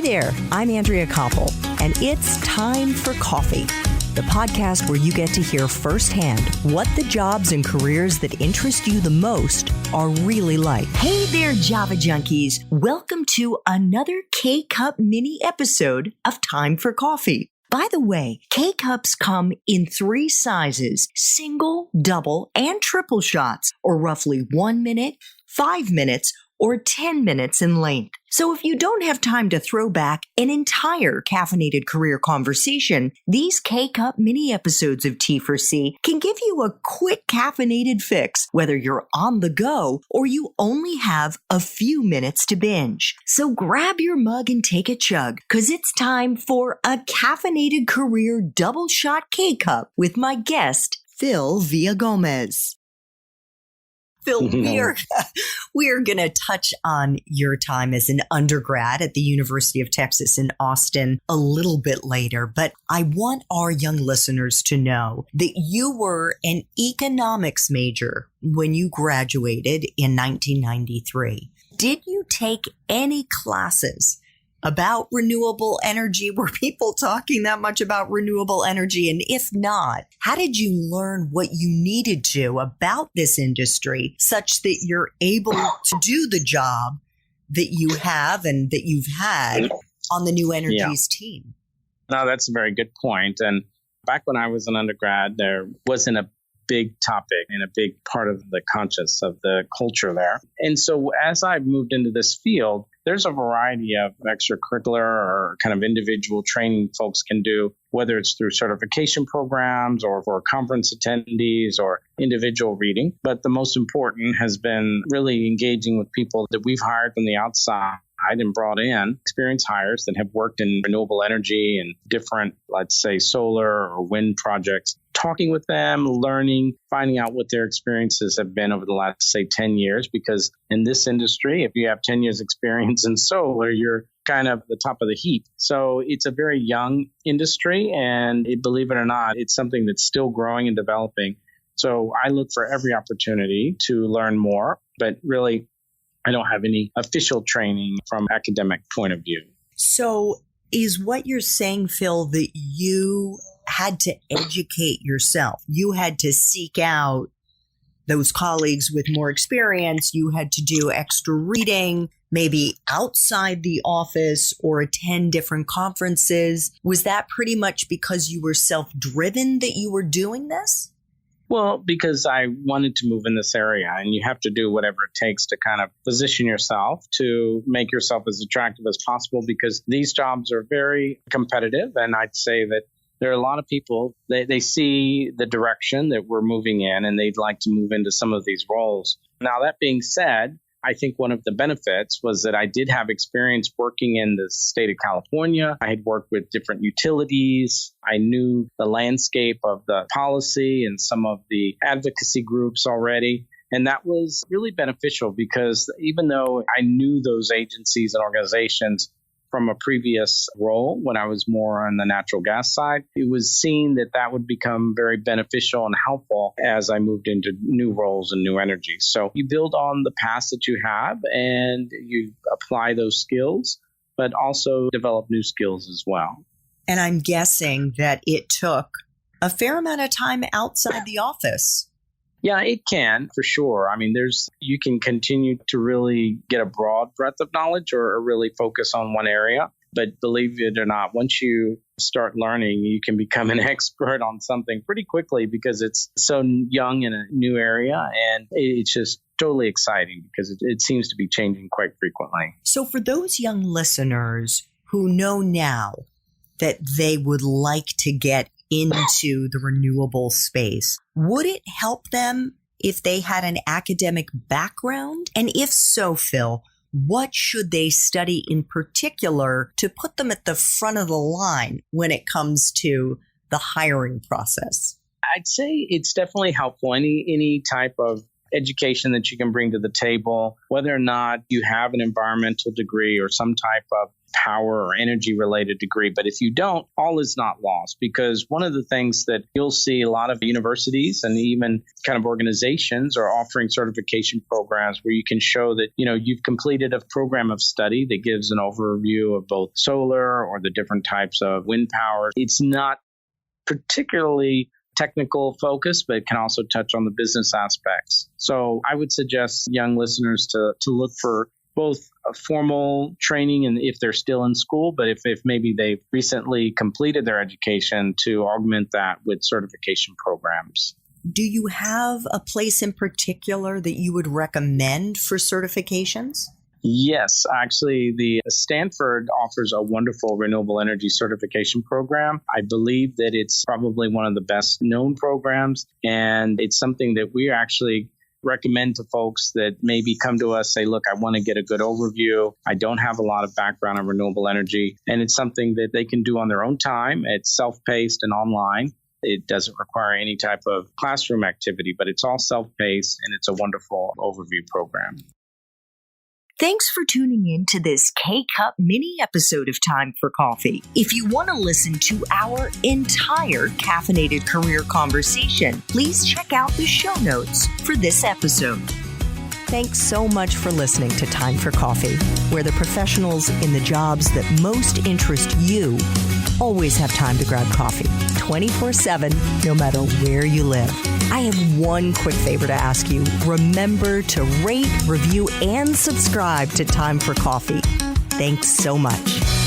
Hi there, I'm Andrea Koppel, and it's time for coffee, the podcast where you get to hear firsthand what the jobs and careers that interest you the most are really like. Hey there, Java junkies. Welcome to another K-Cup mini episode of Time for Coffee. By the way, K-Cups come in 3 sizes, single, double, and triple shots, or roughly 1 minute, 5 minutes, or 10 minutes in length. So if you don't have time to throw back an entire caffeinated career conversation, these K-Cup mini episodes of T4C can give you a quick caffeinated fix, whether you're on the go or you only have a few minutes to binge. So grab your mug and take a chug, because it's time for a caffeinated career double shot K-Cup with my guest, Phil Villagomez. Phil, we are going to touch on your time as an undergrad at the University of Texas in Austin a little bit later, but I want our young listeners to know that you were an economics major when you graduated in 1993. Did you take any classes about renewable energy? Were people talking that much about renewable energy? And if not, how did you learn what you needed to about this industry such that you're able to do the job that you have and that you've had on the New Energies team? No, that's a very good point. And back when I was an undergrad, there wasn't a big topic and a big part of the conscience of the culture there. And so as I've moved into this field, there's a variety of extracurricular or kind of individual training folks can do, whether it's through certification programs or for conference attendees or individual reading. But the most important has been really engaging with people that we've hired from the outside and brought in, experienced hires that have worked in renewable energy and different, let's say, solar or wind projects, talking with them, learning, finding out what their experiences have been over the last, say, 10 years. Because in this industry, if you have 10 years experience in solar, you're kind of the top of the heap. So it's a very young industry, and believe it or not, it's something that's still growing and developing. So I look for every opportunity to learn more, but really, I don't have any official training from academic point of view. So is what you're saying, Phil, that you had to educate yourself? You had to seek out those colleagues with more experience. You had to do extra reading, maybe outside the office, or attend different conferences. Was that pretty much because you were self-driven that you were doing this? Well, because I wanted to move in this area, and you have to do whatever it takes to kind of position yourself to make yourself as attractive as possible, because these jobs are very competitive. And I'd say that there are a lot of people, they see the direction that we're moving in, and they'd like to move into some of these roles. Now, that being said, I think one of the benefits was that I did have experience working in the state of California. I had worked with different utilities. I knew the landscape of the policy and some of the advocacy groups already. And that was really beneficial, because even though I knew those agencies and organizations from a previous role when I was more on the natural gas side, it was seen that that would become very beneficial and helpful as I moved into new roles and new energies. So you build on the past that you have and you apply those skills, but also develop new skills as well. And I'm guessing that it took a fair amount of time outside the office. Yeah, it can, for sure. I mean, you can continue to really get a broad breadth of knowledge or really focus on one area. But believe it or not, once you start learning, you can become an expert on something pretty quickly, because it's so young in a new area, and it's just totally exciting because it seems to be changing quite frequently. So for those young listeners who know now that they would like to get into the renewable space, would it help them if they had an academic background? And if so, Phil, what should they study in particular to put them at the front of the line when it comes to the hiring process? I'd say it's definitely helpful. Any type of education that you can bring to the table, whether or not you have an environmental degree or some type of power or energy related degree. But if you don't, all is not lost, because one of the things that you'll see a lot of universities and even kind of organizations are offering certification programs where you can show that, you've completed a program of study that gives an overview of both solar or the different types of wind power. It's not particularly technical focus, but it can also touch on the business aspects. So I would suggest young listeners to look for both a formal training and if they're still in school, but if maybe they've recently completed their education, to augment that with certification programs. Do you have a place in particular that you would recommend for certifications? Yes, actually, the Stanford offers a wonderful renewable energy certification program. I believe that it's probably one of the best known programs, and it's something that we actually recommend to folks that maybe come to us, say, look, I want to get a good overview. I don't have a lot of background on renewable energy, and it's something that they can do on their own time. It's self-paced and online. It doesn't require any type of classroom activity, but it's all self-paced, and it's a wonderful overview program. Thanks for tuning in to this K-Cup mini episode of Time for Coffee. If you want to listen to our entire caffeinated career conversation, please check out the show notes for this episode. Thanks so much for listening to Time for Coffee, where the professionals in the jobs that most interest you always have time to grab coffee 24/7, no matter where you live. I have one quick favor to ask you. Remember to rate, review, and subscribe to Time for Coffee. Thanks so much.